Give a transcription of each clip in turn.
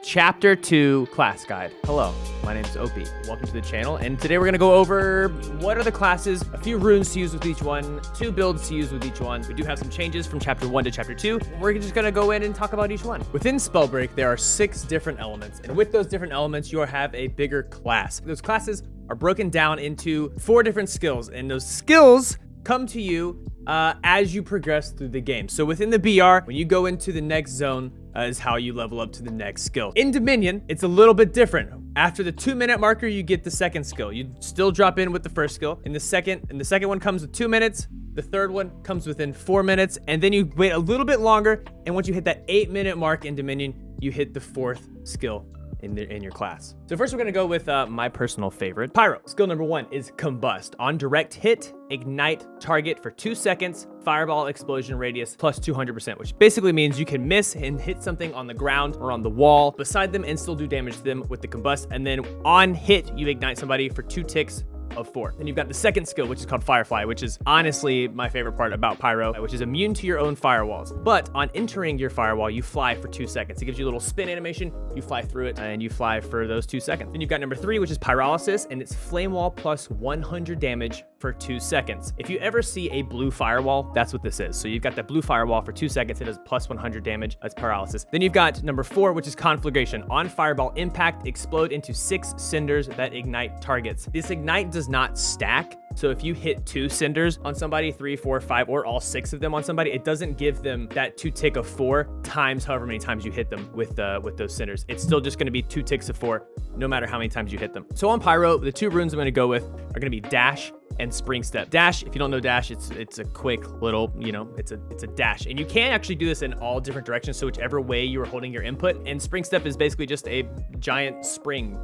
Chapter 2 Class Guide. Hello, my name is Opie. Welcome to the channel, and today we're going to go over what are the classes, a few runes to use with each one, 2 builds to use with each one. We do have some changes from Chapter 1 to Chapter 2. We're just going to go in and talk about each one. Within Spellbreak, there are 6 different elements, and with those different elements, you'll have a bigger class. Those classes are broken down into 4 different skills, and those skills come to you as you progress through the game. So within the BR, when you go into the next zone, is how you level up to the next skill. In Dominion, it's a little bit different. After the 2-minute marker, you get the second skill. You still drop in with the first skill. The second one comes with 2 minutes. The third one comes within 4 minutes, and then you wait a little bit longer. And once you hit that 8-minute mark in Dominion, you hit the 4th skill in your class. So first we're gonna go with my personal favorite, Pyro. Skill number 1 is Combust. On direct hit, ignite target for 2 seconds, fireball explosion radius plus 200%, which basically means you can miss and hit something on the ground or on the wall beside them and still do damage to them with the Combust. And then on hit, you ignite somebody for 2 ticks of 4. Then you've got the second skill, which is called Firefly, which is honestly my favorite part about Pyro, which is immune to your own firewalls. But on entering your firewall, you fly for 2 seconds. It gives you a little spin animation, you fly through it, and you fly for those 2 seconds. Then you've got number 3, which is Pyrolysis, and it's Flame Wall plus 100 damage for 2 seconds. If you ever see a blue firewall, that's what this is. So you've got that blue firewall for 2 seconds, it does plus 100 damage, that's Pyrolysis. Then you've got number 4, which is Conflagration. On fireball impact, explode into 6 cinders that ignite targets. This ignite does not stack. So if you hit 2 cinders on somebody, 3, 4, 5, or all 6 of them on somebody, it doesn't give them that 2 tick of 4 times however many times you hit them with those cinders. It's still just gonna be 2 ticks of 4, no matter how many times you hit them. So on Pyro, the 2 runes I'm gonna go with are gonna be Dash and Spring Step. Dash, if you don't know Dash, it's a quick little, it's a dash. And you can actually do this in all different directions, so whichever way you are holding your input. And Spring Step is basically just a giant spring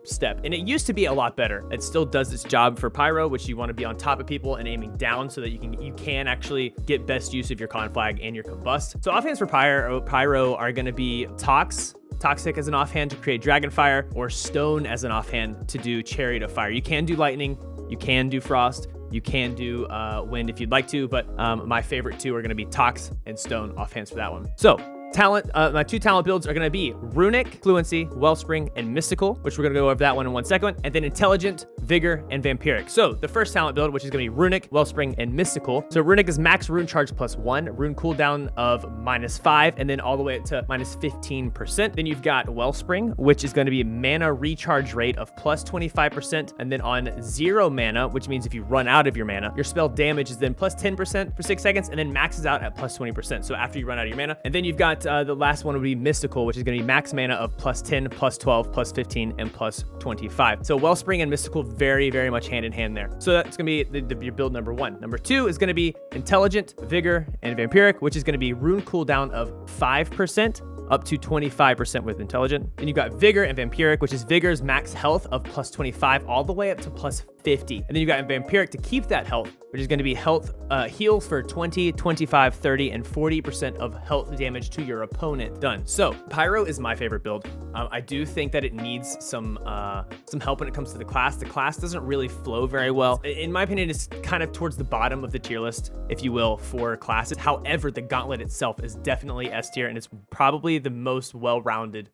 step. And it used to be a lot better. It still does its job for Pyro, which you want to be on top of people and aiming down so that you can actually get best use of your Conflag and your Combust. So offhands for Pyro are going to be Toxic as an offhand to create Dragonfire, or Stone as an offhand to do Chariot of Fire. You can do Lightning, you can do Frost, you can do Wind if you'd like to, but my favorite 2 are going to be Tox and Stone offhands for that one. So talent, my 2 talent builds are going to be Runic, Fluency, Wellspring, and Mystical, which we're going to go over that one in 1 second, and then Intelligent, Vigor, and Vampiric. So the first talent build, which is going to be Runic, Wellspring, and Mystical. So Runic is max rune charge plus 1, rune cooldown of -5, and then all the way up to -15%. Then you've got Wellspring, which is going to be mana recharge rate of plus 25%, and then on 0 mana, which means if you run out of your mana, your spell damage is then plus 10% for 6 seconds, and then maxes out at plus 20%. So after you run out of your mana, and then you've got the last one would be Mystical, which is going to be max mana of plus 10, plus 12, plus 15, and plus 25. So Wellspring and Mystical very, very much hand in hand there. So that's going to be your build number 1. Number 2 is going to be Intelligent, Vigor, and Vampiric, which is going to be rune cooldown of 5%. Up to 25% with Intelligent. Then you've got Vigor and Vampiric, which is Vigor's max health of plus 25 all the way up to plus 50. And then you've got Vampiric to keep that health, which is going to be health heal for 20, 25, 30, and 40% of health damage to your opponent. Done. So Pyro is my favorite build. I do think that it needs some help when it comes to the class. The class doesn't really flow very well. In my opinion, it's kind of towards the bottom of the tier list, if you will, for classes. However, the gauntlet itself is definitely S tier, and it's probably the most well-rounded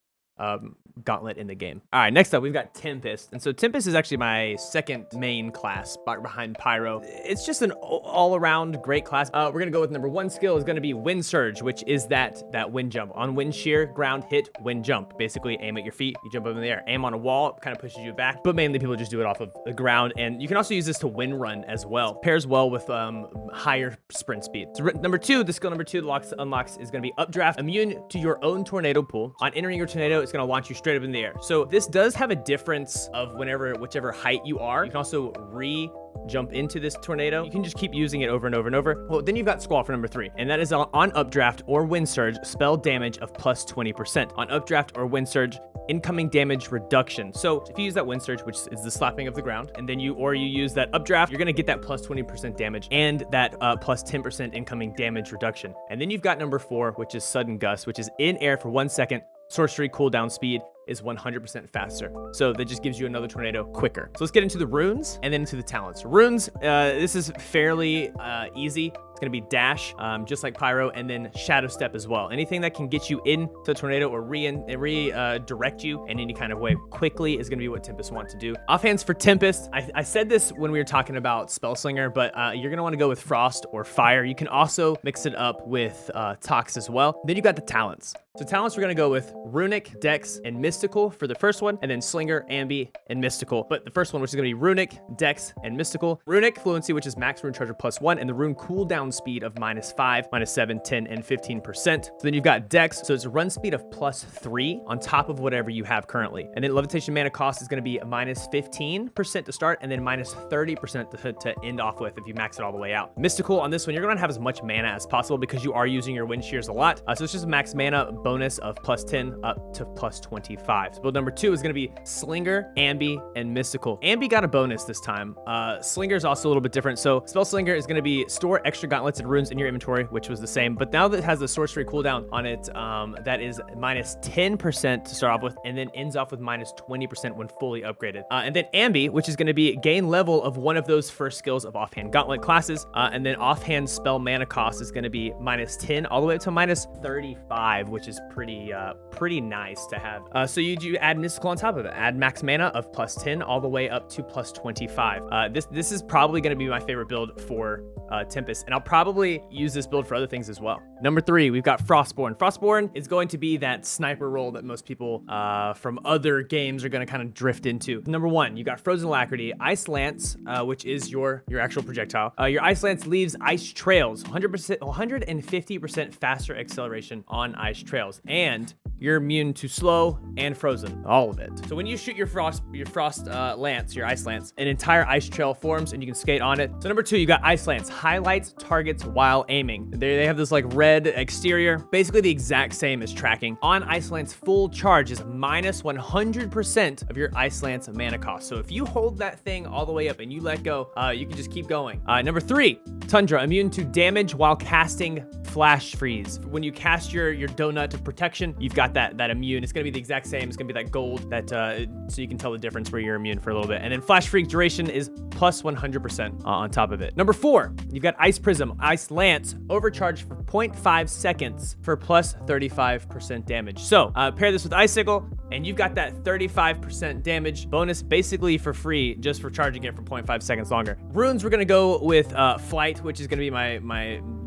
gauntlet in the game. All right, next up we've got Tempest, and so Tempest is actually my second main class behind Pyro. It's just an all-around great class. We're gonna go with number 1 skill is gonna be Wind Surge, which is that wind jump. On wind shear, ground hit, wind jump. Basically aim at your feet, you jump up in the air. Aim on a wall, it kind of pushes you back, but mainly people just do it off of the ground, and you can also use this to wind run as well. Pairs well with higher sprint speed. So number 2, the skill number 2 unlocks is gonna be Updraft, immune to your own tornado pool. On entering your tornado, it's gonna launch you straight up in the air. So this does have a difference of whichever height you are. You can also jump into this tornado. You can just keep using it over and over and over. Well, then you've got Squall for number 3, and that is on Updraft or Wind Surge, spell damage of plus 20%. On Updraft or Wind Surge, incoming damage reduction. So if you use that Wind Surge, which is the slapping of the ground, and then you use that Updraft, you're gonna get that plus 20% damage and that plus 10% incoming damage reduction. And then you've got number 4, which is Sudden Gust, which is in air for 1 second. Sorcery cooldown speed is 100% faster. So that just gives you another tornado quicker. So let's get into the runes and then into the talents. Runes, this is fairly easy. It's going to be dash, just like Pyro, and then shadow step as well. Anything that can get you into the tornado or redirect you in any kind of way quickly is going to be what Tempest wants to do. Offhands for Tempest. I said this when we were talking about Spellslinger, but you're going to want to go with Frost or Fire. You can also mix it up with Tox as well. Then you got the talents. So talents, we're going to go with Runic, Dex, and Mystical for the first one, and then Slinger, Ambi, and Mystical. But the first one, which is going to be Runic, Dex, and Mystical. Runic Fluency, which is max rune charger +1, and the rune cooldown speed of -5, -7, 10, and 15%. So then you've got Dex, so it's a run speed of +3 on top of whatever you have currently. And then Levitation mana cost is going to be -15% to start, and then -30% to end off with if you max it all the way out. Mystical on this one, you're going to have as much mana as possible because you are using your wind shears a lot. So it's just a max mana bonus of +10 up to +25. So build number 2 is going to be Slinger, Ambi, and Mystical. Ambi got a bonus this time. Slinger is also a little bit different. So Spell Slinger is going to be store extra gauntlets and runes in your inventory, which was the same, but now that it has the sorcery cooldown on it, that is -10% to start off with, and then ends off with -20% when fully upgraded. And then Ambi, which is going to be gain level of one of those first skills of offhand gauntlet classes, and then offhand spell mana cost is going to be -10 all the way up to -35, which is pretty nice to have. So you add Mystical on top of it, add max mana of +10 all the way up to +25. This is probably going to be my favorite build for Tempest, and I'll probably use this build for other things as well. Number 3, we've got Frostborn. Frostborn is going to be that sniper role that most people from other games are going to kind of drift into. Number 1, you got Frozen Alacrity, Ice Lance, which is your actual projectile. Your Ice Lance leaves ice trails, 150% faster acceleration on ice trails, and you're immune to slow and frozen, all of it. So when you shoot your frost lance, your ice lance, an entire ice trail forms and you can skate on it. So number 2, you got Ice Lance, highlights targets while aiming. They have this like red exterior, basically the exact same as tracking. On Ice Lance, full charge is -100% of your Ice Lance mana cost. So if you hold that thing all the way up and you let go, you can just keep going. Number 3, Tundra, immune to damage while casting Flash Freeze. When you cast your donut of protection, you've got that immune. It's gonna be the exact same. It's gonna be that gold that so you can tell the difference where you're immune for a little bit. And then Flash Freeze duration is +100% on top of it. Number 4, you've got Ice Prism, Ice Lance, overcharge for 0.5 seconds for +35% damage. So pair this with Icicle, and you've got that 35% damage bonus basically for free just for charging it for 0.5 seconds longer. Runes, we're gonna go with Flight, which is gonna be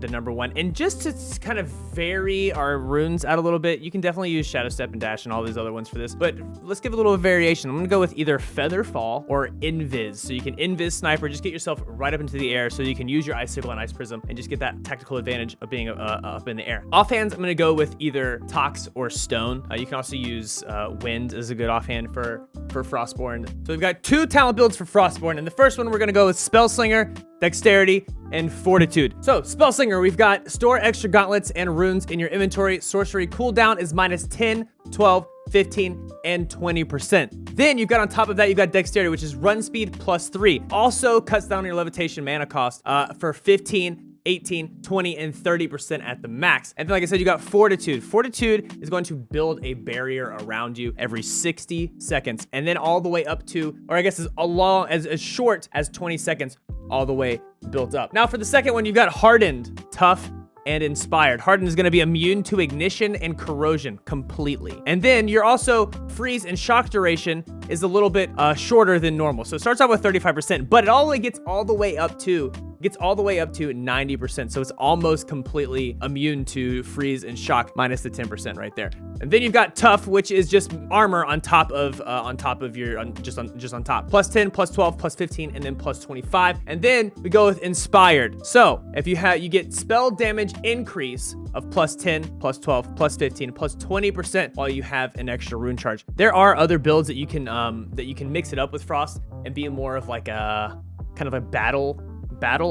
the number 1. And just to kind of vary our runes out a little bit, you can definitely use Shadow Step and Dash and all these other ones for this, but let's give a little variation. I'm gonna go with either Feather Fall or Invis. So you can Invis Sniper, just get yourself right up into the air so you can use your Icicle and Ice Prism and just get that tactical advantage of being up in the air. Offhands, I'm gonna go with either Tox or Stone. You can also use Wind as a good offhand for Frostborn. So we've got 2 talent builds for Frostborn, and the first one we're gonna go with Spellslinger, Dexterity, and Fortitude. So Spellslinger, we've got store extra gauntlets and runes in your inventory. Sorcery cooldown is -10, 12, 15, and 20%. Then you've got on top of that, you've got Dexterity, which is run speed +3. Also cuts down your levitation mana cost for 15, 18, 20, and 30% at the max. And then, like I said, you got Fortitude. Fortitude is going to build a barrier around you every 60 seconds, and then all the way up to, or I guess as short as 20 seconds, all the way built up. Now for the second one, you've got Hardened, Tough, and Inspired. Hardened is going to be immune to ignition and corrosion completely. And then you're also freeze and shock duration is a little bit shorter than normal. So it starts out with 35%, but it only gets all the way up to 90%. So it's almost completely immune to freeze and shock minus the 10% right there. And then you've got Tough, which is just armor on top of your just on top. +10, +12, +15, and then +25. And then we go with Inspired. So if you get spell damage increase of +10, +12, +15, +20% while you have an extra rune charge. There are other builds that you can mix it up with Frost and be more of like a kind of a battle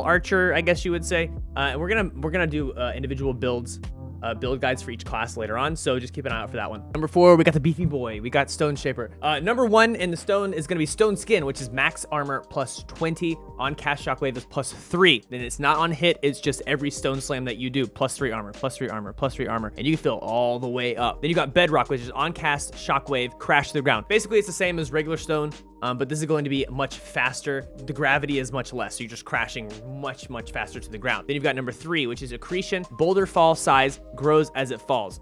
archer, I guess you would say. And we're gonna do individual build guides for each class later on, so just keep an eye out for that one. Number 4, we got the beefy boy. We got Stoneshaper. Number 1 in the stone is gonna be Stone Skin, which is max armor +20. On cast shockwave is +3. Then it's not on hit, it's just every stone slam that you do, +3 armor, +3 armor, +3 armor, and you can fill all the way up. Then you got Bedrock, which is on cast shockwave, crash to the ground. Basically, it's the same as regular stone, but this is going to be much faster. The gravity is much less, so you're just crashing much, much faster to the ground. Then you've got number 3, which is accretion. Boulder fall size grows as it falls,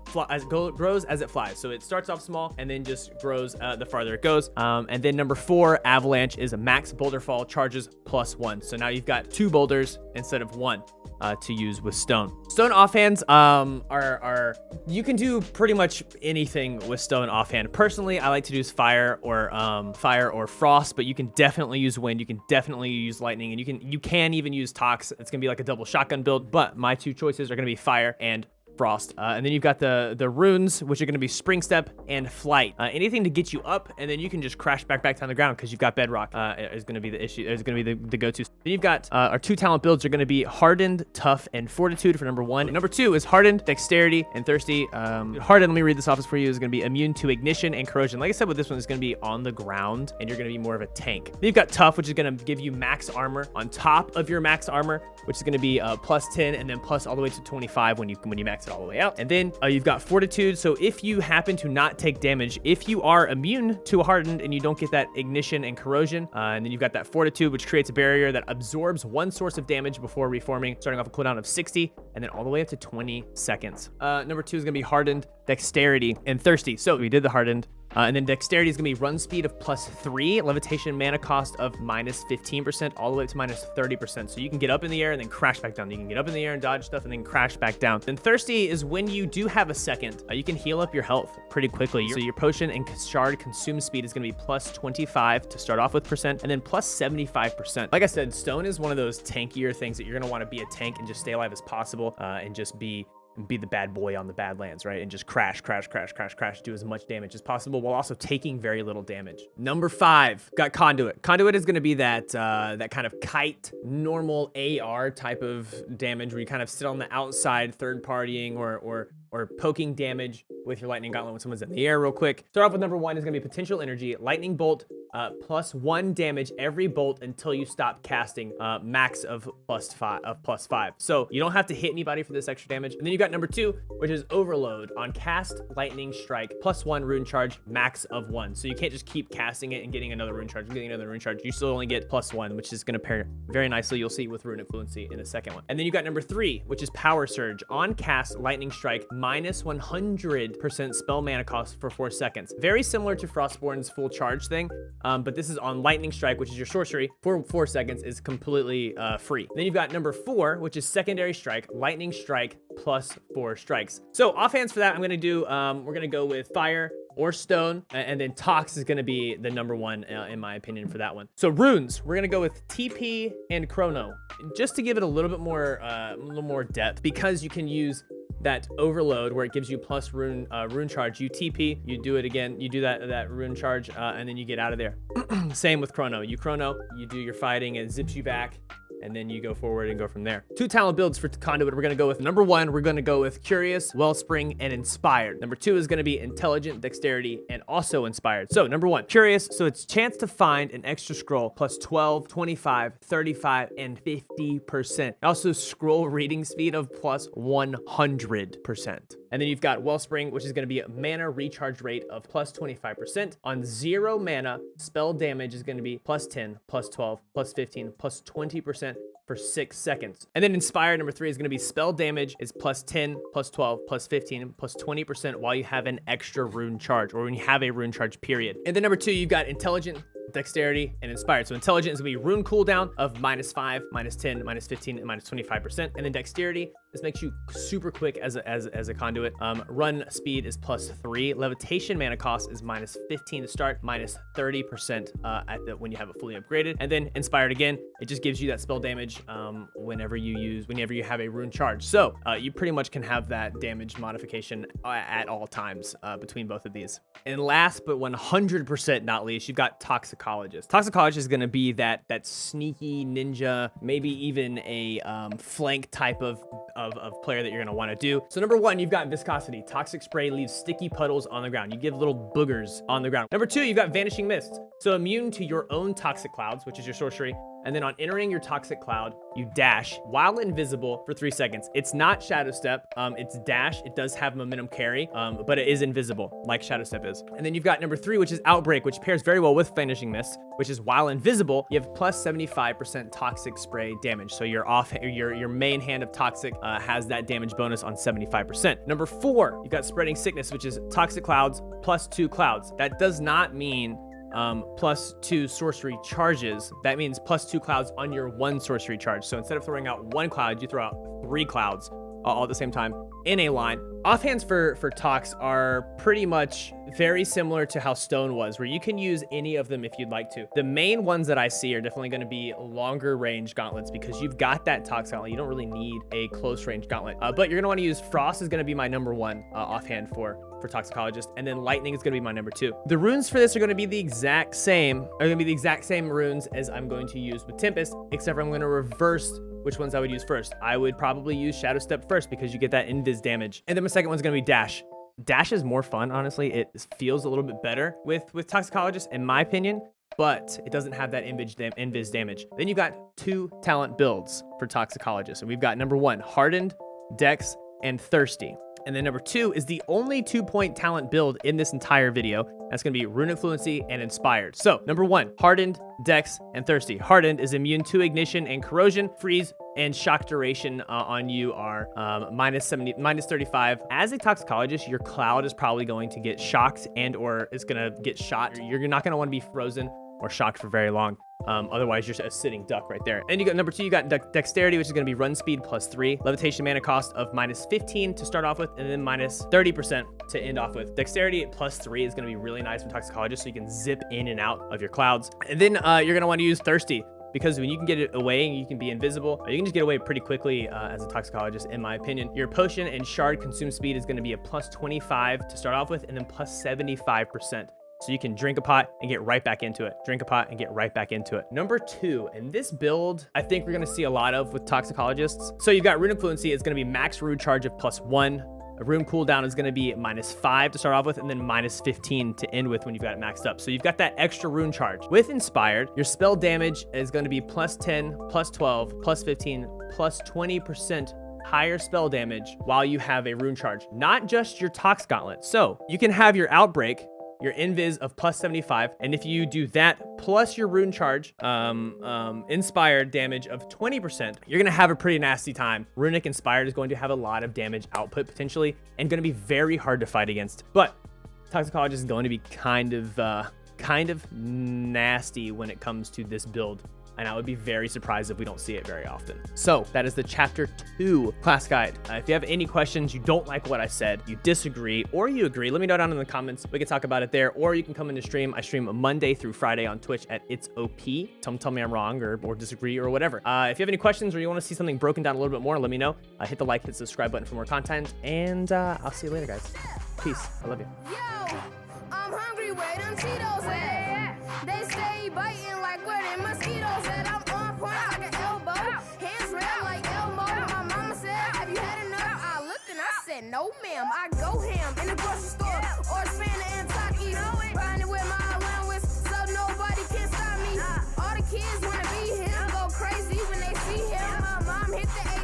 grows as it flies. So it starts off small and then just grows the farther it goes. And then number 4, avalanche, is a max boulder fall, charges +1. So now you've got 2 boulders instead of 1 to use with stone. Stone offhands are you can do pretty much anything with stone offhand. Personally, I like to use fire or frost, but you can definitely use wind. You can definitely use lightning, and you can even use tox. It's gonna be like a double shotgun build, but my 2 choices are gonna be fire and frost. And then you've got the runes, which are going to be spring step and flight. Anything to get you up, and then you can just crash back down the ground because you've got bedrock is going to be the issue. Is going to be the go-to. Then you've got our 2 talent builds are going to be hardened, tough, and fortitude for number 1. Number 2 is hardened, dexterity, and thirsty. Hardened, let me read this off for you, is going to be immune to ignition and corrosion. Like I said, with this one, it's going to be on the ground, and you're going to be more of a tank. Then you've got tough, which is going to give you max armor on top of your max armor, which is going to be +10 and then plus all the way to 25 when you max it all the way out. And then you've got fortitude. So if you happen to not take damage, if you are immune to a hardened and you don't get that ignition and corrosion, and then you've got that fortitude, which creates a barrier that absorbs 1 source of damage before reforming, starting off a cooldown of 60 and then all the way up to 20 seconds. Number 2 is going to be hardened, dexterity, and thirsty. So we did the hardened. And then dexterity is going to be run speed of +3, levitation mana cost of -15%, all the way up to -30%. So you can get up in the air and then crash back down. You can get up in the air and dodge stuff and then crash back down. Then thirsty is when you do have a second, you can heal up your health pretty quickly. So your potion and shard consume speed is going to be +25 to start off with percent, and then +75%. Like I said, stone is one of those tankier things that you're going to want to be a tank and just stay alive as possible, and just be the bad boy on the Badlands, right? And just crash, do as much damage as possible while also taking very little damage. Number 5, got Conduit. Conduit is going to be that kind of kite, normal AR type of damage where you kind of sit on the outside, third partying or poking damage with your lightning gauntlet when someone's in the air real quick. Start off with number 1 is going to be potential energy, lightning bolt, +1 damage every bolt until you stop casting, max of +5. So you don't have to hit anybody for this extra damage. And then you got number 2, which is overload on cast lightning strike, +1 rune charge, max of 1. So you can't just keep casting it and getting another rune charge, You still only get +1, which is going to pair very nicely. You'll see with runic fluency in the second one. And then you got number 3, which is power surge on cast lightning strike, -100% spell mana cost for 4 seconds. Very similar to Frostborn's full charge thing, but this is on lightning strike, which is your sorcery, for 4 seconds is completely free. Then you've got number 4, which is secondary strike, lightning strike +4 strikes. So offhands for that, I'm gonna do, we're gonna go with fire or stone, and then tox is gonna be the number 1 in my opinion for that one. So runes, we're gonna go with TP and chrono, just to give it a little bit more depth, because you can use that overload where it gives you plus rune charge. You TP, you do it again, you do that rune charge, and then you get out of there. Same with chrono. You do your fighting, and it zips you back, and then you go forward and go from there. 2 talent builds for Conduit. We're going to go with number 1, we're going to go with Curious, Wellspring, and Inspired. Number 2 is going to be Intelligent, Dexterity, and also Inspired. So number 1, Curious. So it's chance to find an extra scroll +12, 25, 35, and 50%. Also scroll reading speed of +100%. And then you've got Wellspring, which is going to be a mana recharge rate of +25%. On 0 mana, spell damage is going to be +10, +12, +15, +20% for 6 seconds. And then Inspired, number 3, is going to be spell damage is +10, +12, +15, +20% while you have an extra rune charge, or when you have a rune charge period. And then number 2, you've got Intelligent, Dexterity, and Inspired. So Intelligent is going to be rune cooldown of -5, -10, -15, and -25%. And then Dexterity, this makes you super quick as a conduit. Run speed is +3. Levitation mana cost is -15 to start, -30% when you have it fully upgraded. And then Inspired again, it just gives you that spell damage whenever you have a rune charge. So you pretty much can have that damage modification at all times between both of these. And last but 100% not least, you've got Toxicologist. Toxicologist is going to be that sneaky ninja, maybe even a flank type of player that you're going to want to do. So number 1, you've got Viscosity. Toxic spray leaves sticky puddles on the ground. You give little boogers on the ground. Number 2, you've got Vanishing Mist. So immune to your own toxic clouds, which is your sorcery, And then on entering your toxic cloud, you dash while invisible for 3 seconds. It's not Shadow Step, it's dash. It does have momentum carry, but it is invisible like Shadow Step is. And then you've got number 3, which is Outbreak, which pairs very well with Vanishing Mist, which is while invisible, you have plus 75% toxic spray damage. So your main hand of toxic has that damage bonus on 75%. Number 4, you've got Spreading Sickness, which is toxic clouds plus 2 clouds. That does not mean plus 2 sorcery charges. That means plus 2 clouds on your 1 sorcery charge. So instead of throwing out 1 cloud, you throw out 3 clouds all at the same time in a line. Offhands for Tox are pretty much very similar to how Stone was, where you can use any of them if you'd like to. The main ones that I see are definitely going to be longer range gauntlets because you've got that Tox gauntlet. You don't really need a close range gauntlet, but you're going to want to use Frost is going to be my number 1 offhand for Toxicologist, and then Lightning is going to be my number 2. The runes for this are going to be the exact same, runes as I'm going to use with Tempest, except for I'm going to reverse which ones I would use first. I would probably use Shadow Step first because you get that invis damage. And then my second one's gonna be Dash. Dash is more fun, honestly. It feels a little bit better with Toxicologist, in my opinion, but it doesn't have that invis damage. Then you got 2 talent builds for Toxicologist. And we've got number 1, Hardened, Dex, and Thirsty. And then number 2 is the only 2-point talent build in this entire video. That's going to be Runic Fluency and Inspired. So number 1, Hardened, Dex, and Thirsty. Hardened is immune to Ignition and Corrosion. Freeze and shock duration on you are minus 35. As a Toxicologist, your cloud is probably going to get shocked and or it's going to get shot. You're not going to want to be frozen or shocked for very long. Otherwise, you're a sitting duck right there. And you got number 2, you got Dexterity, which is going to be run speed plus 3, levitation mana cost of minus 15 to start off with, and then minus 30% to end off with. Dexterity plus 3 is going to be really nice for Toxicologist, so you can zip in and out of your clouds. And then you're going to want to use Thirsty, because when you can get it away and you can be invisible, you can just get away pretty quickly as a Toxicologist, in my opinion. Your potion and shard consume speed is going to be a plus 25 to start off with, and then plus 75%. So you can drink a pot and get right back into it. Drink a pot and get right back into it. Number 2, and this build, I think we're gonna see a lot of with Toxicologists. So you've got Runic Fluency, it's gonna be max rune charge of plus 1. A rune cooldown is gonna be minus 5 to start off with, and then minus 15 to end with when you've got it maxed up. So you've got that extra rune charge. With Inspired, your spell damage is gonna be plus 10, plus 12, plus 15, plus 20% higher spell damage while you have a rune charge, not just your Tox Gauntlet. So you can have your Outbreak, your invis of plus 75, and if you do that plus your rune charge, inspired damage of 20%, you're gonna have a pretty nasty time. Runic Inspired is going to have a lot of damage output potentially, and gonna be very hard to fight against. But Toxicologist is going to be kind of nasty when it comes to this build, and I would be very surprised if we don't see it very often. So that is the chapter 2 class guide. If you have any questions, you don't like what I said, you disagree, or you agree, let me know down in the comments. We can talk about it there, or you can come into stream. I stream Monday through Friday on Twitch at It's OP. Tell me I'm wrong or disagree or whatever. If you have any questions or you want to see something broken down a little bit more, let me know. Hit the like, hit the subscribe button for more content, and I'll see you later, guys. Peace. I love you. Yo, I'm hungry where them Cheetos at. They stay biting like where them mosquitoes at. I'm on point like an elbow. Hands red like Elmo. My mama said, have you had enough? I looked and I said, no ma'am. I go ham in the grocery store or Spanner and Takis. Riding with my line with